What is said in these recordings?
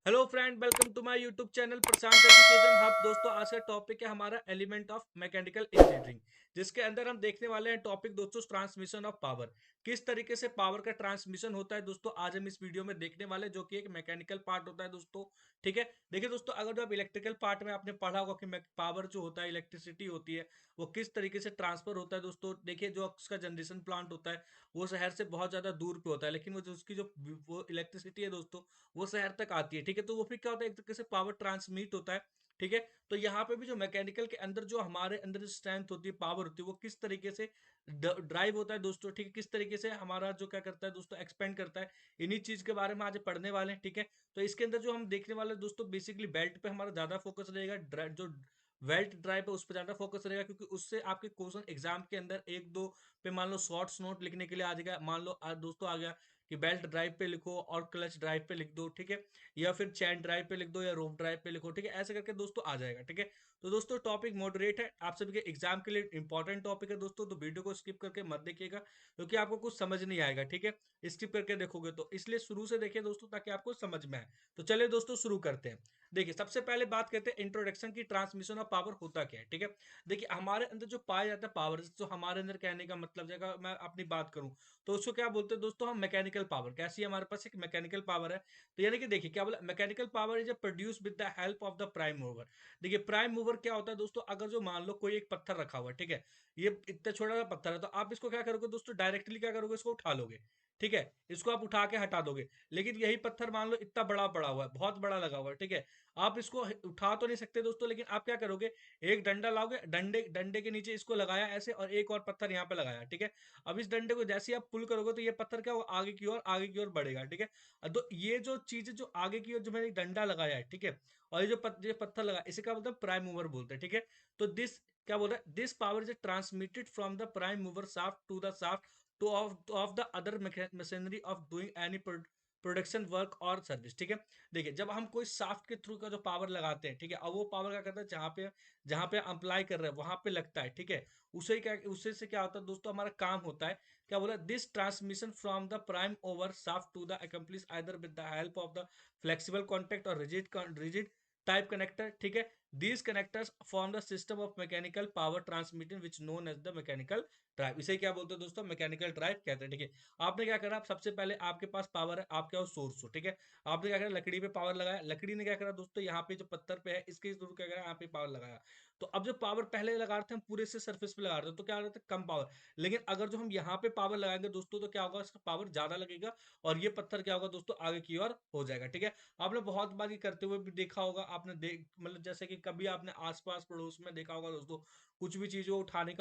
Hello friend, welcome to my YouTube channel Prashant education hub. दोस्तों, आज का टॉपिक है हमारा एलिमेंट ऑफ मैकेनिकल इंजीनियरिंग, जिसके अंदर हम देखने वाले हैं टॉपिक दोस्तों ट्रांसमिशन ऑफ पावर। किस तरीके से पावर का ट्रांसमिशन होता है दोस्तों, आज हम इस वीडियो में देखने वाले हैं, जो कि एक मैकेनिकल पार्ट होता है दोस्तों। ठीक है, देखिए दोस्तों, अगर जो आप इलेक्ट्रिकल पार्ट में आपने पढ़ा होगा कि पावर जो होता है, इलेक्ट्रिसिटी होती है, वो किस तरीके से ट्रांसफर होता है दोस्तों। देखिए, जो उसका जनरेशन प्लांट होता है वो शहर से बहुत ज्यादा दूर पे होता है, लेकिन वो जो उसकी जो वो इलेक्ट्रिसिटी है दोस्तों, वो शहर तक आती है। ठीक है, तो वो फिर क्या होता है, एक तरीके से पावर ट्रांसमिट होता है। ठीक है, तो यहाँ पे भी जो मैकेनिकल के अंदर जो हमारे अंदर स्ट्रेंथ होती है, पावर होती है, वो किस तरीके से ड्राइव होता है दोस्तों। ठीक है, किस तरीके से हमारा जो क्या करता है दोस्तों, एक्सपेंड करता है, इन्हीं चीज के बारे में आज पढ़ने वाले हैं। ठीक है, तो इसके अंदर जो हम देखने वाले हैं दोस्तों, बेसिकली बेल्ट पे हमारा ज्यादा फोकस रहेगा, जो वेल्ट ड्राइव है उस पर ज्यादा फोकस रहेगा, क्योंकि उससे आपके क्वेश्चन एग्जाम के अंदर एक दो पे मान लो शॉर्ट्स नोट लिखने के लिए आ जाएगा। मान लो दोस्तों आ गया कि बेल्ट ड्राइव पे लिखो और क्लच ड्राइव पे लिख दो। ठीक है, या फिर चैन ड्राइव पे लिख दो या रोप ड्राइव पे लिखो। ठीक है, ऐसे करके दोस्तों आ जाएगा। ठीक है, तो दोस्तों टॉपिक मॉडरेट है, आप सभी के एग्जाम के लिए इंपॉर्टेंट टॉपिक है दोस्तों, तो वीडियो को स्किप करके मत देखिएगा, क्योंकि आपको कुछ समझ नहीं आएगा। ठीक है, स्किप करके देखोगे तो, इसलिए शुरू से देखिए दोस्तों, ताकि आपको समझ में आए। तो चलिए दोस्तों शुरू करते हैं। देखिए, सबसे पहले बात करते हैं इंट्रोडक्शन की, ट्रांसमिशन ऑफ पावर होता क्या है। ठीक है, देखिए हमारे अंदर जो पाया जाता है पावर, जो हमारे अंदर कहने का मतलब जगह मैं अपनी बात करूं तो उसको क्या बोलते हैं दोस्तों, हम मैकेनिकल पावर। कैसी है, हमारे पास एक मैकेनिकल पावर है। तो यानी कि देखिए क्या बोला, mechanical power is produce with the help of the prime mover. देखिए प्राइम मूवर क्या होता है दोस्तों, अगर जो मान लो कोई एक पत्थर रखा हुआ है, ठीक है, ये इतना छोटा सा पत्थर है, तो आप इसको क्या करोगे दोस्तों, डायरेक्टली क्या करोगे, इसको उठा लोगे। ठीक है, इसको आप उठा के हटा दोगे। लेकिन यही पत्थर मान लो इतना बड़ा पड़ा हुआ है, बहुत बड़ा लगा हुआ है। ठीक है, आप इसको उठा तो नहीं सकते दोस्तों, लेकिन आप क्या करोगे, एक डंडा लाओगे, डंडे डंडे के नीचे इसको लगाया ऐसे, और एक और पत्थर यहाँ पे लगाया। ठीक है, अब इस डंडे को जैसे ही आप पुल करोगे तो ये पत्थर क्या, वो आगे की ओर बढ़ेगा। ठीक है, तो ये जो चीज जो आगे की ओर जो मैंने डंडा लगाया है, ठीक है, और ये जो ये पत्थर लगा, इसे क्या बोलते हैं, प्राइम मूवर बोलते हैं। ठीक है, तो दिस क्या बोल रहा है, this power is transmitted from the prime mover shaft to the shaft to of the other machinery of doing any production work और सर्विस। ठीक है, देखिए जब हम कोई शाफ्ट के थ्रू का जो पावर लगाते हैं, ठीक है, अब वो पावर क्या करता है, जहां पे अप्लाई कर रहे हैं वहां पे लगता है। ठीक है, उसे से क्या होता है दोस्तों, हमारा काम होता है, क्या बोला, this transmission from the prime mover shaft to the accomplish either with the help of the flexible contact और रिजिड टाइप कनेक्टर। ठीक है, these connectors form the system of mechanical power transmitting which known as the mechanical drive. इसे क्या बोलते हैं दोस्तों, mechanical drive कहते हैं। ठीक है, आपने क्या करा, सबसे पहले आपके पास पावर है, आप क्या हो, सोर्स हो। ठीक है, आपने क्या करा, लकड़ी पे पावर लगाया, लकड़ी ने क्या करा दोस्तों, यहाँ पे जो पत्थर पे है इसके थ्रू क्या करा, यहाँ पे पावर लगाया। तो अब जो पावर पहले लगा रहे थे हम पूरे से सरफेस पे लगा रहे थे, तो क्या हो रहा था, कम पावर। लेकिन अगर जो हम यहाँ पे पावर लगाएंगे दोस्तों, तो क्या होगा, इसका पावर ज्यादा लगेगा, और ये पत्थर क्या होगा दोस्तों, आगे की ओर हो जाएगा। ठीक है, आपने बहुत बार ये करते हुए भी देखा होगा, आपने देख मतलब जैसे कि कभी आपने आसपास पड़ोस में देखा होगा दोस्तों, कुछ भी चीज उठाने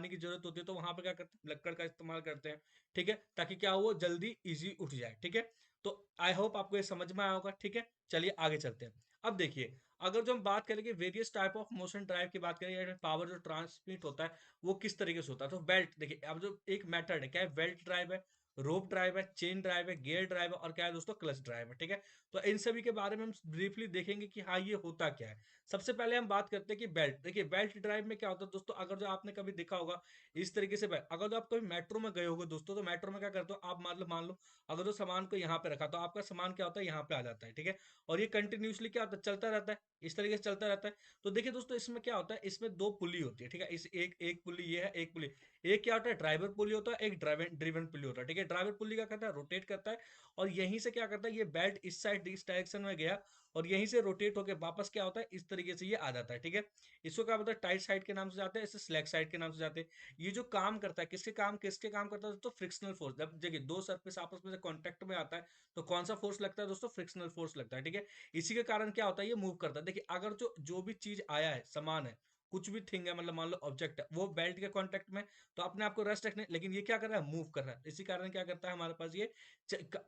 की जरूरत होती है, तो वहां पे क्या करते हैं, लक्कड़ का इस्तेमाल करते हैं। ठीक है, ताकि क्या हो, जल्दी इजी उठ जाए। ठीक है, तो आई होप आपको ये समझ में आया होगा। ठीक है, चलिए आगे चलते हैं। अब देखिए, अगर जो हम बात करेंगे various type of motion drive की बात करें, पावर जो ट्रांसमिट होता है वो किस तरीके से होता है, तो बेल्ट, देखिए अब जो एक मेथड है, क्या है, बेल्ट ड्राइव है, रोप ड्राइव है, चेन ड्राइव है, गियर ड्राइव है, और क्या है दोस्तों, क्लच ड्राइव है। ठीक है, तो इन सभी के बारे में हम ब्रीफली देखेंगे कि हाँ ये होता क्या है। सबसे पहले हम बात करते हैं कि बेल्ट। देखिए बेल्ट ड्राइव में क्या होता है दोस्तों, अगर जो आपने कभी देखा होगा इस तरीके से अगर जो आप कभी मेट्रो में गए होगे दोस्तों, तो मेट्रो में क्या करते हो आप, मान लो अगर जो सामान को यहाँ पे रखा, तो आपका सामान क्या होता है, यहाँ पे आ जाता है। ठीक है, और ये कंटिन्यूसली क्या होता है, चलता रहता है, इस तरीके से चलता रहता है। तो देखिए दोस्तों, इसमें क्या होता है, इसमें दो पुली होती है। ठीक है, इस एक एक पुली ये है, एक पुली, एक क्या होता है, ड्राइवर पुली होता है, एक ड्राइवन ड्रिवन पुली होता है। ठीक है, ड्राइवर पुली क्या करता है, रोटेट करता है, और यहीं से क्या करता है, ये बेल्ट इस साइड इस डायरेक्शन में गया, और यहीं से रोटेट होकर वापस क्या होता है, इस तरीके से ये आ जाता है। ठीक है, इसको क्या बोलते हैं, टाइट साइड के नाम से जाते हैं, इसे स्लैक साइड के नाम से जाते हैं। ये जो काम करता है, किसके काम करता है, तो फ्रिक्शनल फोर्स। जब देखिए दो सरफेस आपस में से कांटेक्ट में आता है, तो कौन सा फोर्स लगता है दोस्तों, फ्रिक्शनल फोर्स लगता है। ठीक है, इसी के कारण क्या होता है, ये मूव करता है। देखिए अगर जो जो भी चीज आया है, सामान है, कुछ भी थिंग है, मतलब मान लो ऑब्जेक्ट है, वो बेल्ट के कांटेक्ट में, तो अपने आप को रेस्ट रखने, लेकिन ये क्या कर रहा है, मूव कर रहा है, इसी कारण क्या करता है, हमारे पास ये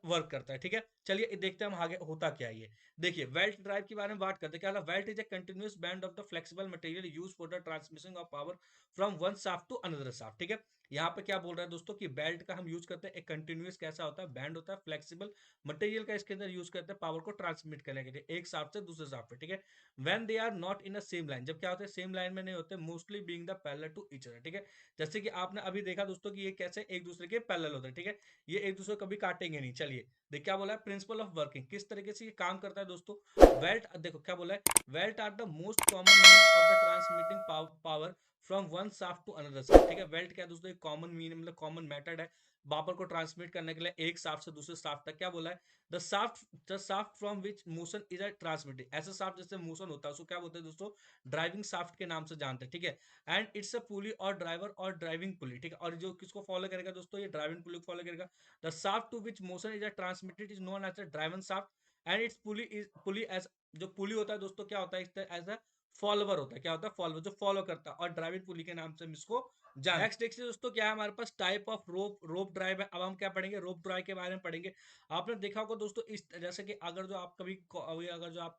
वर्क करता है। ठीक है, चलिए देखते हैं हम आगे होता क्या है ये। देखिए बेल्ट ड्राइव के बारे में बात करते हैं, क्या belt is a continuous band of the flexible material use for the transmission of power from one shaft to another shaft. ठीक है, यहाँ पे क्या बोल रहा है दोस्तों कि बेल्ट का हम यूज करते हैं, एक कंटिन्यूअस कैसा होता है, बैंड होता है, फ्लेक्सिबल मटेरियल का इसके अंदर यूज करते हैं पावर को ट्रांसमिट करने के लिए एक शाफ्ट से दूसरे शाफ्ट पे, ठीक है। When they are not in a same line, जब क्या होता है सेम लाइन में नहीं होते, mostly being the parallel to each other, ठीक है। जैसे कि आपने अभी देखा दोस्तों कि ये कैसे एक दूसरे के पैरेलल होते हैं, ठीक है, ये एक दूसरे को कभी काटेंगे नहीं। चलिए देख क्या बोला है, प्रिंसिपल ऑफ वर्किंग, किस तरीके से ये काम करता है दोस्तों। वेल्ट देखो क्या बोला है, belt are the most common means of the transmitting power from one shaft to another shaft, ठीक है। वेल्ट क्या है दोस्तों, एक कॉमन मीन मतलब कॉमन मेथड है पावर को ट्रांसमिट करने के लिए एक शाफ्ट से दूसरे शाफ्ट तक। क्या बोला है, the shaft from which motion is a transmitted, ऐसा शाफ्ट जैसे मोशन होता है उसको क्या बोलते हैं दोस्तों, ड्राइविंग शाफ्ट के नाम से जानते हैं, ठीक है। एंड इट्स अ पुली और ड्राइवर और ड्राइविंग पुली, ठीक है। और जो किसको फॉलो करेगा दोस्तों, ये ड्राइविंग पुली को फॉलो करेगा। The shaft to which motion is a transmitted is known as a driven shaft and its pulley as, जो पुली होता है दोस्तों क्या होता है, एज अ फॉलोवर होता है, क्या होता है फॉलोवर, जो फॉलो करता है, और ड्राइविंग पुली के नाम से हम इसको जान। नेक्स्ट देखिए दोस्तों क्या है हमारे पास, टाइप ऑफ रोप ड्राइव है। अब हम क्या पढ़ेंगे, रोप ड्राइव के बारे में पढ़ेंगे। आपने देखा होगा दोस्तों इस जैसे कि अगर जो आप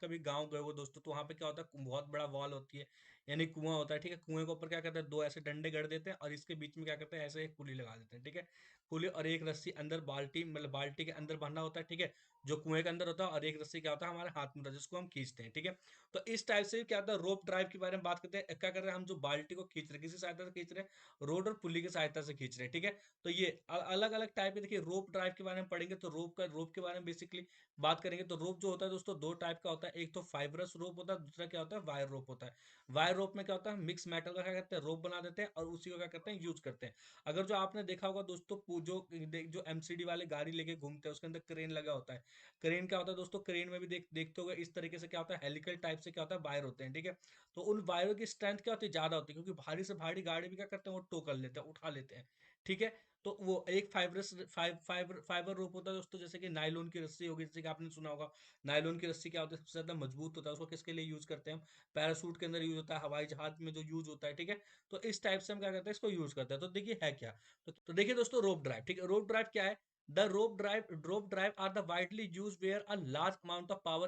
कभी गांव गए हो दोस्तों, तो वहां पे क्या होता है, बहुत बड़ा वॉल होती है, यानी कुआं होता है, ठीक है। कुएं के ऊपर क्या करते हैं, दो ऐसे डंडे गड़ देते हैं और इसके बीच में क्या करते हैं, ऐसे एक पुली लगा देते हैं, ठीक है। पुली और एक रस्सी अंदर बाल्टी, मतलब बाल्टी के अंदर बंधा होता है, ठीक है, जो कुएं के अंदर होता है, और एक रस्सी क्या होता है हमारे हाथ में होता है जिसको हम खींचते हैं, ठीक है। तो इस टाइप से क्या होता है, रोप ड्राइव के बारे में बात करते हैं। क्या कर रहे हैं हम, जो बाल्टी को खींच रहे हैं, किसी सहायता से खींच रहे हैं, रोड और पुली की सहायता से खींच रहे हैं, ठीक है। तो ये अलग अलग टाइप के, देखिए रोप ड्राइव के बारे में पढ़ेंगे तो रोप के बारे में बेसिकली बात करेंगे। तो रोप जो होता है दोस्तों दो टाइप का होता है, एक तो फाइबरस रोप होता है, दूसरा क्या होता है वायर रोप होता है। वायर रोप में क्या होता है, मिक्स मेटल का क्या करते हैं, रोप बना देते हैं और उसी को क्या करते हैं, यूज करते हैं। अगर जो आपने देखा होगा दोस्तों, जो एमसीडी वाले गाड़ी लेके घूमते हैं उसके अंदर क्रेन लगा होता है। क्रेन क्या होता है दोस्तों, क्रेन में भी देखते हो इस तरीके से क्या होता है, हेलिकल टाइप से क्या होता है, वायर होते हैं, ठीक है। तो उन वायरों की स्ट्रेंथ क्या होती है, ज्यादा होती है, क्योंकि भारी से भारी गाड़ी भी क्या करते हैं, वो टो कर लेते हैं, उठा लेते हैं, ठीक है। तो वो एक फाइबर रोप होता है दोस्तों, जैसे कि नायलॉन की रस्सी होगी, जैसे कि आपने सुना होगा। नायलॉन की रस्सी क्या होता है, सबसे ज्यादा मजबूत होता है, उसको किसके लिए यूज करते हैं हम, पैरासूट के अंदर यूज होता है, हवाई जहाज में जो यूज होता है, ठीक है। तो इस टाइप से हम क्या करते हैं, इसको यूज करते हैं। तो देखिए है क्या, तो देखिए दोस्तों रोप ड्राइव, ठीक है। रोप ड्राइव क्या है, the rope drive are the widely used where a large amount of power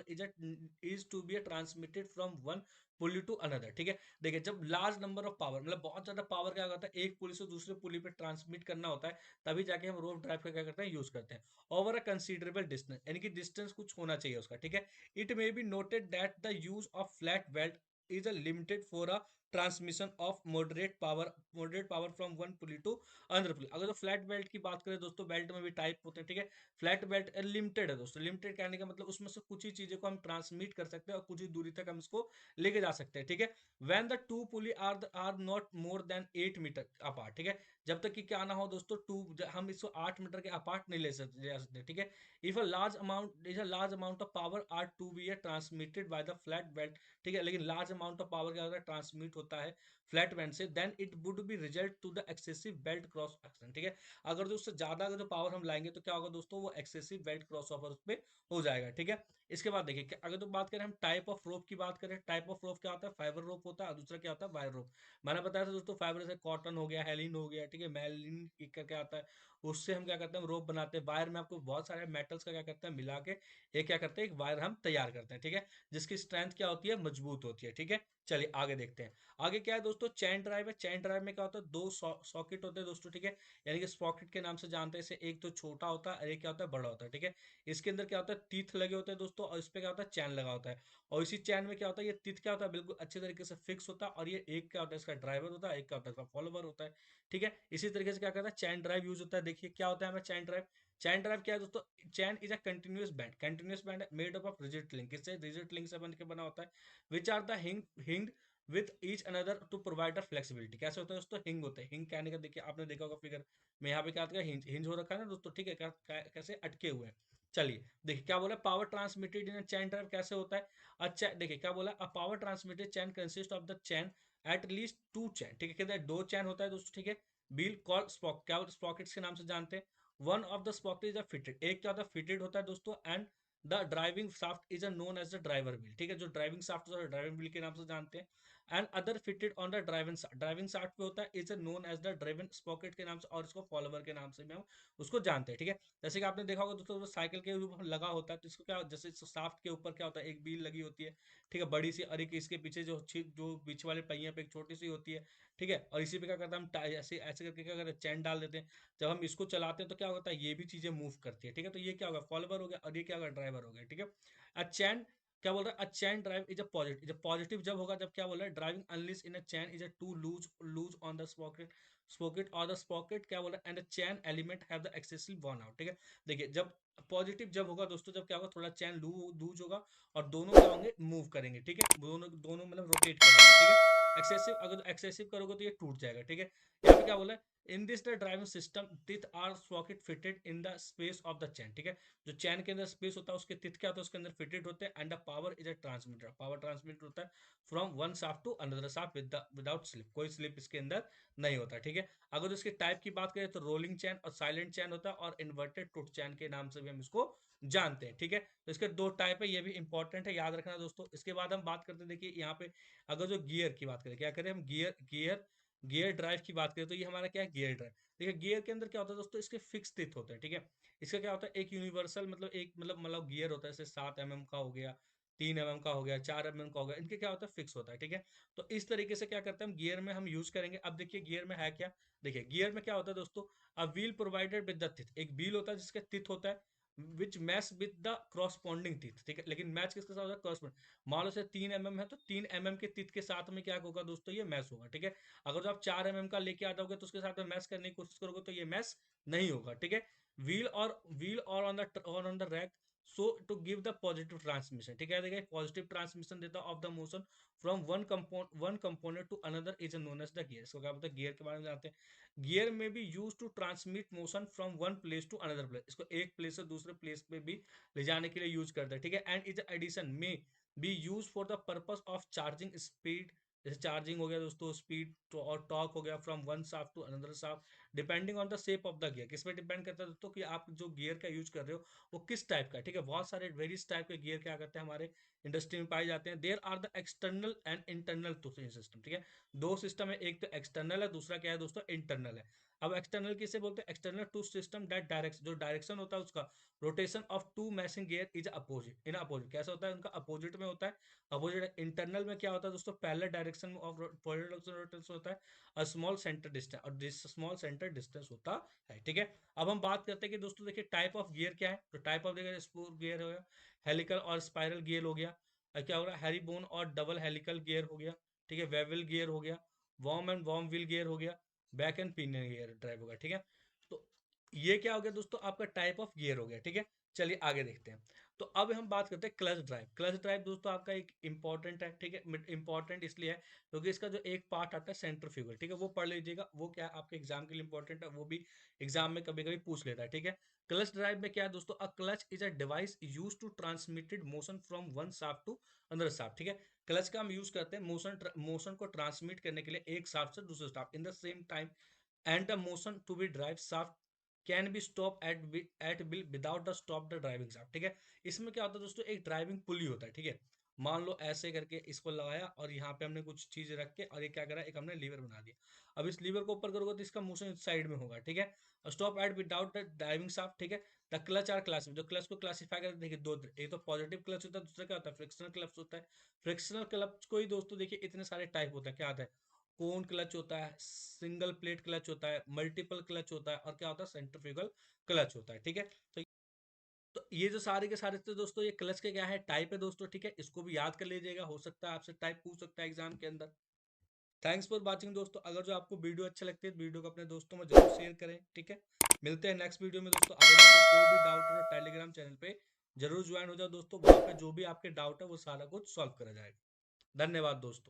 is to be transmitted from one pulley to another, ठीक है। देखिए जब लार्ज नंबर ऑफ पावर, मतलब बहुत ज्यादा पावर क्या होता है, एक पुली से दूसरे पुली पे ट्रांसमिट करना होता है, तभी जाके हम रोप ड्राइव का क्या करते हैं, यूज करते हैं। ओवर अ कंसीडरेबल डिस्टेंस, यानी कि डिस्टेंस कुछ होना चाहिए उसका, ठीक है। It may be noted that the use of flat belt is a limited for a transmission of moderate power from one pulley to another pulley. अगर तो फ्लैट बेल्ट की बात करें दोस्तों, बेल्ट में भी टाइप होते हैं, ठीक है। फ्लैट बेल्ट लिमिटेड है दोस्तों, लिमिटेड कहने का मतलब उसमें से कुछ ही चीजें को हम ट्रांसमिट कर सकते हैं और कुछ ही दूरी तक हम इसको लेके जा सकते हैं, ठीक है। When the two pulley are not more than 8 metre apart, ठीक है। जब तक कि क्या ना हो दोस्तों, हम इसको 8 मीटर के अपार्ट नहीं ले सकते, ठीक है। If a large amount of power are to be transmitted by the flat belt, ठीक है। लेकिन लार्ज अमाउंट ऑफ पावर क्या होता है, ट्रांसमिट होता है फ्लैट बैंड से, then it would be result to the excessive belt cross action, ठीक है। अगर जो उससे ज्यादा अगर जो पावर हम लाएंगे तो क्या होगा दोस्तों, वो एक्सेसिव बेल्ट क्रॉस ओवर उस पर हो जाएगा, ठीक है। इसके बाद देखिए अगर तो बात करें हम टाइप ऑफ रोप की बात करें, टाइप ऑफ रोप क्या होता है, फाइबर रोप होता है और दूसरा क्या होता है, वायर रोप। मैंने बताया था दोस्तों, फाइबर से कॉटन हो गया, हेलिन हो गया, ठीक है, मेलिन का क्या आता है, उससे हम क्या करते हैं, रोप बनाते हैं। वायर में आपको बहुत सारे मेटल्स का क्या करते हैं, मिला के एक क्या करते हैं, एक वायर हम तैयार करते हैं, ठीक है, जिसकी स्ट्रेंथ क्या होती है, मजबूत होती है, ठीक है। चलिए आगे देखते हैं। आगे क्या है दोस्तों, चैन ड्राइव है। चैन ड्राइव में क्या होता है, दो सॉकेट होते हैं दोस्तों, ठीक है, यानी कि स्प्रॉकेट के नाम से जानते हैं इसे। एक तो छोटा होता है और एक क्या होता है, बड़ा होता है, ठीक है। इसके अंदर क्या होता है, टीथ लगे होते हैं दोस्तों, और इस पे क्या होता है, चैन लगा होता है। और इसी चैन में क्या होता है, ये टीथ क्या होता है, बिल्कुल अच्छे तरीके से फिक्स होता है, और ये एक क्या होता है, इसका ड्राइवर होता है, एक क्या होता है, इसका फॉलोवर होता है, ठीक है। इसी तरीके से क्या करता है, चैन ड्राइव यूज होता है। देखिए क्या होता है हमें चैन ड्राइव, चैन ड्राइव क्या है दोस्तों, chain is a continuous band made up of rigid link, इससे रिजिड लिंक से बन के बना होता है, which are the hinged with each another to provide a flexibility. कैसे होता है दोस्तों, हिंग होते हैं, हिंग कहने का देखिए आपने देखा होगा फिगर में, यहाँ पे क्या होता है, हिंज हिंज हो रखा है ना दोस्तों, ठीक है, कैसे अटके हुए हैं। चलिए देखिए क्या बोला, power transmitted in chain drive कैसे होता है। अच्छा देखिए क्या बोला, a power transmitted chain consist of the chain at least two chain, ठीक है, कहते हैं दो चैन होता है दोस्तों, ठीक है। व्हील कॉल स्पॉक, क्या स्प्रॉकेट्स के नाम से जानते हैं। One of the sprocket is a fitted, एक क्या होता है, फिटेड होता है दोस्तों, and the driving shaft is a known as the driver wheel, ठीक है। जो ड्राइविंग शाफ्ट होता है ड्राइविंग व्हील के नाम से जानते हैं। And other fitted on the driving shaft पे होता है, is known as the driving sprocket के नाम से, और इसको फॉलोवर के नाम से भी हम उसको जानते हैं। ठीक है, जैसे कि आपने देखा होगा दोस्तों, साइकिल के ऊपर लगा होता है तो इसको क्या, जैसे शाफ्ट के ऊपर क्या होता है, एक व्हील लगी होती है, ठीक है, बड़ी सी, और एक इसके पीछे जो बीच वाले पहिए पे एक छोटी सी होती है। ठीक है, और इसी पे क्या करता है, हम ऐसे ऐसे करके क्या करते हैं, चैन डाल देते हैं। जब हम इसको चलाते हैं तो क्या होता है, ये भी चीजें मूव करती है। ठीक है, तो ये क्या होगा, फॉलोवर हो गया, और ये क्या होगा, ड्राइवर हो गया। ठीक है, अ चैन क्या बोल रहा है, a chain drive is a positive, जब पॉजिटिव जब होगा, जब क्या बोल रहा है, driving unless in a chain is a two loose on the sprocket और द स्पॉकेट क्या बोल रहा है, and the chain element have the excessive worn out. ठीक है, देखिए जब पॉजिटिव जब होगा दोस्तों, जब क्या होगा, थोड़ा चैन लूज होगा, और दोनों क्या होंगे, मूव करेंगे। ठीक है, दोनों दोनों मतलब रोटेट करेंगे। ठीक है, एक्सेसिव, अगर एक्सेसिव करोगे तो ये टूट जाएगा। ठीक है, यहाँ पे क्या बोला है, in this the driving system teeth are socket fitted in the space of the chain. ठीक है, जो चैन के अंदर स्पेस होता है उसके तिथ क्या होता है, उसके अंदर फिटेड होते हैं, and the power is a transmitter, power transmit होता है from one shaft to another shaft without slip, कोई स्लिप इसके अंदर नहीं होता। ठीक है, अगर इसके टाइप की बात करें तो रोलिंग चैन और साइलेंट चैन होता है, और इन्वर्टेड टूथ चैन के नाम से भी हम इसको जानते हैं। ठीक है, तो इसके दो टाइप है, ये भी इंपॉर्टेंट है, याद रखना दोस्तों। इसके बाद हम बात करते हैं, देखिए यहाँ पे अगर जो गियर की बात करें, क्या करें हम, गियर ड्राइव की बात करें, तो ये हमारा क्या है, गियर ड्राइव। देखिए गियर के अंदर क्या होता है दोस्तों, इसके फिक्स टिथ होते हैं। ठीक है, इसका क्या होता है, एक यूनिवर्सल मतलब एक मतलब गियर होता है, जैसे 7 mm का हो गया, 3 mm का हो गया, 4 mm का हो गया, इनके क्या होता है, फिक्स होता है। ठीक है, तो इस तरीके से क्या करते हैं हम, गियर में हम यूज करेंगे। अब देखिए गियर में है क्या, देखिए गियर में क्या होता है दोस्तों, a wheel provided with the teeth, एक व्हील होता है जिसके टिथ होता है, which match with the corresponding teeth. ठीक है, लेकिन मैच किसके साथ होता है, क्रॉसपॉन्डिंग। मान लो से 3 mm है तो 3 mm के टिथ के साथ में क्या होगा दोस्तों, ये मैच होगा। ठीक है, अगर जो आप 4 mm का लेके आ जाओगे तो उसके साथ में मैच करने की कोशिश करोगे तो ये मैच नहीं होगा। ठीक है, व्हील और on the rack, so to give the positive transmission. ठीक है, देखिए पॉजिटिव ट्रांसमिशन देता of the motion from one component to another is known as the gear. इसको क्या बोलते हैं, गियर के बारे में जानते हैं। गियर में भी use to transmit motion from one place to another place, इसको एक प्लेस से दूसरे प्लेस पे भी ले जाने के लिए यूज करते हैं। ठीक है, एंड इज एडिशन में be use for the purpose of charging speed, जैसे चार्जिंग हो गया दोस्तों, स्पीड तो और टॉर्क हो गया, from one shaft to another shaft, depending on the shape of the gear. किस पे डिपेंड करता है दोस्तों, कि आप जो गियर का यूज कर रहे हो वो किस टाइप का। ठीक है, बहुत सारे वेरियस टाइप के गियर क्या करते हैं हमारे इंडस्ट्री में पाए जाते हैं। There are the external and internal system. ठीक है, दो सिस्टम है, एक तो एक्सटर्नल है, दूसरा क्या है दोस्तों, इंटरनल है। अब एक्सटर्नल किसे बोलते हैं, external to system that direction, जो डायरेक्शन होता है उसका, rotation of two meshing gear is opposite, in opposite कैसा होता है, उनका अपोजिट में होता है। अपोजिट इंटरनल में क्या होता है दोस्तों, पैरेलल डायरेक्शन ऑफ रोटेशन होता है, स्मॉल सेंटर डिस्टेंस, और स्मॉल सेंटर डिस्टेंस होता है। ठीक है, अब हम बात करते हैं कि दोस्तों देखिए टाइप ऑफ गियर क्या है, तो टाइप ऑफ देखिए स्पूर गियर हो गया, हेलिकल और स्पाइरल गियर हो गया, क्या हो रहा है, हैरीबोन और डबल हेलिकल गियर हो गया। ठीक है, वेवल गियर हो गया, worm and worm wheel gear हो गया, rack and pinion gear drive होगा। ठीक है, तो ये क्या हो गया दोस्तों, आपका टाइप ऑफ गियर हो गया। ठीक है, चलिए आगे देखते हैं। तो अब हम बात करते हैं क्लच ड्राइव। क्लच ड्राइव दोस्तों आपका एक इंपॉर्टेंट है। ठीक है, इंपॉर्टेंट इसलिए है क्योंकि इसका जो एक पार्ट आता है सेंट्रीफ्यूगल, ठीक है, वो पढ़ लीजिएगा, वो क्या आपके एग्जाम के लिए इंपॉर्टेंट है, वो भी एग्जाम में कभी कभी पूछ लेता है। ठीक है, क्लच ड्राइव में क्या है दोस्तों, a clutch is a device use to transmitted motion from one shaft to another shaft. ठीक है, क्लच का हम यूज करते हैं मोशन को ट्रांसमिट करने के लिए एक शाफ्ट से दूसरे shaft in the same time, and the motion to be drive shaft can be stop at will without the stop the driving shaft. ठीक है, इसमें क्या होता है दोस्तों, एक ड्राइविंग पुली होता है। ठीक है, मान लो ऐसे करके इसको लगाया और यहाँ पे हमने कुछ चीज रख के, और ये क्या करा, एक हमने लीवर बना दिया। अब इस लीवर को ऊपर करोगे तो इसका मोशन इस साइड में होगा। ठीक है, stop at without the driving shaft. ठीक है, द क्लच आर क्लास, जो क्लच को क्लासीफाई करते हैं, देखिए दो, एक तो पॉजिटिव क्लच होता है, दूसरा क्या होता है, फ्रिक्शनल क्लच होता है। फ्रिक्शनल क्लच को ही दोस्तों देखिए इतने सारे टाइप होता है, क्या आता है, कोन क्लच होता है, सिंगल प्लेट क्लच होता है, मल्टीपल क्लच होता है, और क्या होता है, सेंट्रीफ्यूगल क्लच होता है। ठीक है, तो ये जो सारे के सारे थे दोस्तों, ये क्लच के क्या है, टाइप है दोस्तों। ठीक है, इसको भी याद कर लीजिएगा, हो सकता है आपसे टाइप पूछ सकता है एग्जाम के अंदर। थैंक्स फॉर वॉचिंग दोस्तों, अगर जो आपको वीडियो अच्छा लगती है तो वीडियो को अपने दोस्तों में जरूर शेयर करें। ठीक है, मिलते हैं नेक्स्ट वीडियो में दोस्तों। अगर आपको कोई भी डाउट है तो टेलीग्राम चैनल पे जरूर ज्वाइन हो जाओ दोस्तों, वहां पे जो भी आपके डाउट है वो सारा कुछ सॉल्व करा जाएगा। धन्यवाद दोस्तों।